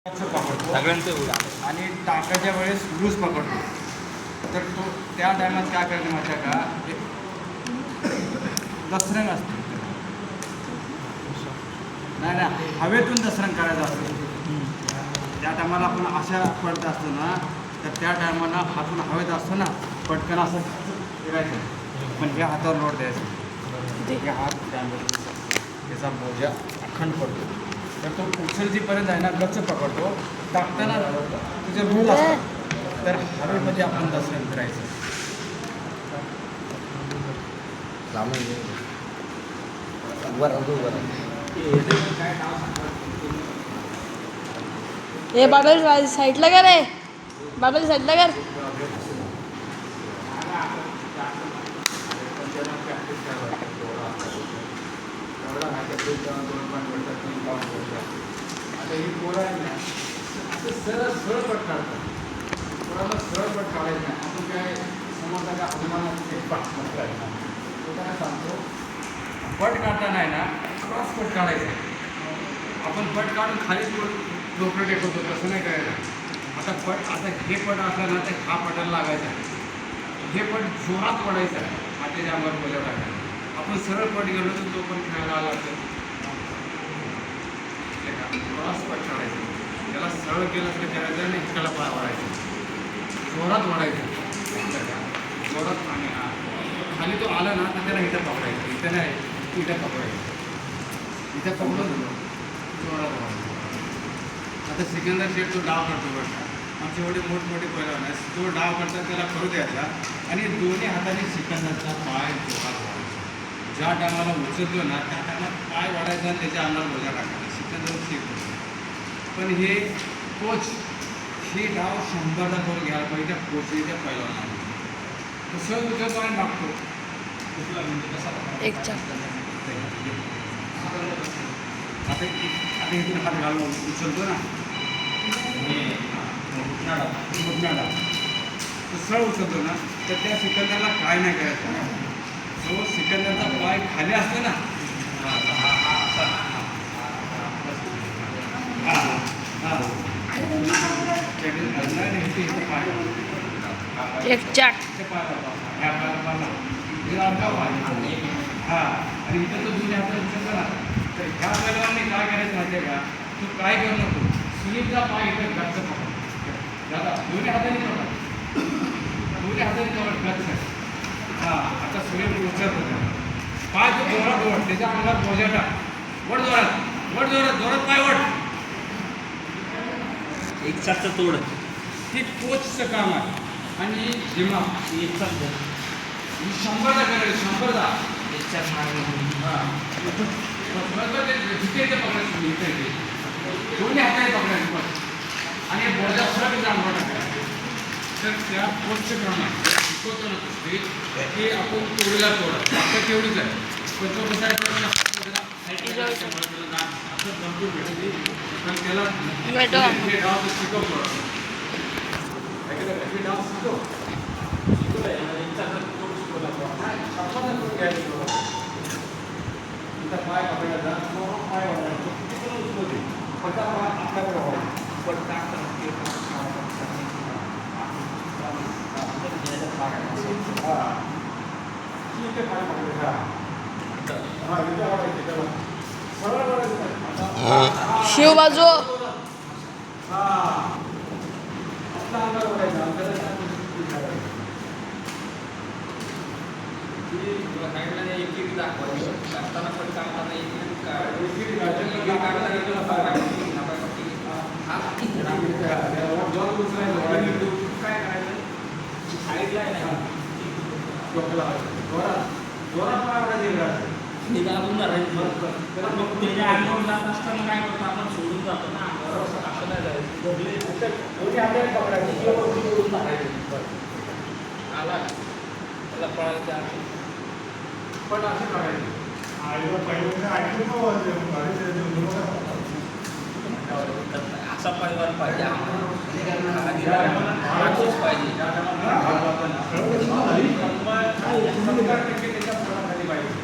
पकडतो सगळ्यांचं आणि टाकायच्या वेळेस लूज पकडतो. तर तो त्या टायमात काय करायचं माहिती आहे का, एक दसरंग असतो. नाही नाही, हवेतून दसरंग करायचं असतो. त्या टायमाला आपण अशा पडत असतो ना, तर त्या टायमाला हातून हवेत असतो ना, पटकन असं फिरायचं, पण ह्या हातावर लोट द्यायचं. हे हात त्याचा मोजा अखंड पडतो. तर तो उचलजीपर्यंत आहे ना गच्च पकडतो. टाकताना तुझे रूल असतात, तर हवेमध्ये आपण दसरंग करायचं. ए बाबा साईडला कर रे, बाबा साईडला कर. आता ही पोरं आहे ना, असं सरळ सरळ पट काढतात. पोराला सरळ पट काढायचं नाही. आपण काय समोरचा काय हनुमानात एक पाठ करायचा, तो काय सांगतो, पट काढताना आहे ना क्रॉस पट काढायचा. आपण पट काढून खालीच डोकं टेकवतो, तसं नाही करायचं. आता हे पट असलं ना, तर हा पटाला लागायचा. हे पट जोरात पडायचा, मातीच्या अंगावर बोलल्या टाकायला. आपण सरळ पट गेलो तर तो पण खेळायला आला तर क्रॉस पट काढायचं. त्याला सरळ केलं तर करायचं आणि त्याला पाय वाढायचं, जोरात वाढायचं, जोरात. आणि खाली तो आला ना, तर त्याला इथं पकडायचं, इथं नाही, इथं पकडायचं, इथं पकडून जोरात वाढायचं. आता सिकंदर शेठ तो डाव करतो बघा, आमचे एवढे मोठमोठे पैलवान आहेत, तो डाव करतात त्याला करू द्यायचा आणि दोन्ही हाताने सिकंदरचा पाय जोरात वाढायचा. ज्या टायमाला उचलतो ना, त्या टायमात पाय वाढायचा आणि त्याच्या अंगावर बोजा टाकायचा. सिकंदर शेख होतो. पण हे कोच हे डाव 100दा करून घ्यायला पाहिजे. त्या कोचच्या पैलवानाला कसं उचलतो आणि मागतो एक आता इथून हात घालून उचलतो ना, घुटणाला सरळ उचलतो ना, तर त्या सिकंदरला काय नाही करायचं. जो सिकंदरचा पाय खाली असतो ना, एक चाक आणि इथं तो दोन्ही हातात उचलतो ना, तर ह्या पैलवानाने काय करायचं माहिती आहे का, तू काय करू नको, सुनीलचा पाय इथं गच्च पकड. दादा दोन्ही हाताने पकड, दोन्ही हाताने पकड गच्च. आता सुनील उचलत होता, पाय तो जोरात ओढ, त्याच्या अंगात बोजा टाक, वड जोरात, वड जोरात, जोरात पाय वड. एक चाकचं तोड. हे कोचचं काम आहे. आणि दिमाग एक चाक धर. 100दा करायचं, 100दा. एक चाक मागे. जिथे पकडायचं, इथे दोन्ही हाताने पकडायचं पण, आणि हे बोजा सरळ तिथे अंगावर टाकायचं. तर त्या कोचचं काम आहे. शिकवतो ना ते आपण तोडीला तोडा, फक्त तेवढीच आहे. पण तो कसा आहे, असं भरपूर भेटते. पण त्याला हे डाव शिकवतो, हे डाव शिकव शिकवलं इथं पाय पकडायचा, पाय वाढायचा, पटा पाय आपल्याकडे व्हावा, पण टाकताना शिव बाजू जोरात पाय वाढायचे. निघालून त्याच्या अंगावर जात असताना काय करतो आपण, सोडून जातो ना अंगावर, असं नाही जायचं. दोन्ही हाताने पकडायचे, आला त्याला पळायचं पण असे पकडायचे. असा परिवार पाहिजे पाहिजे.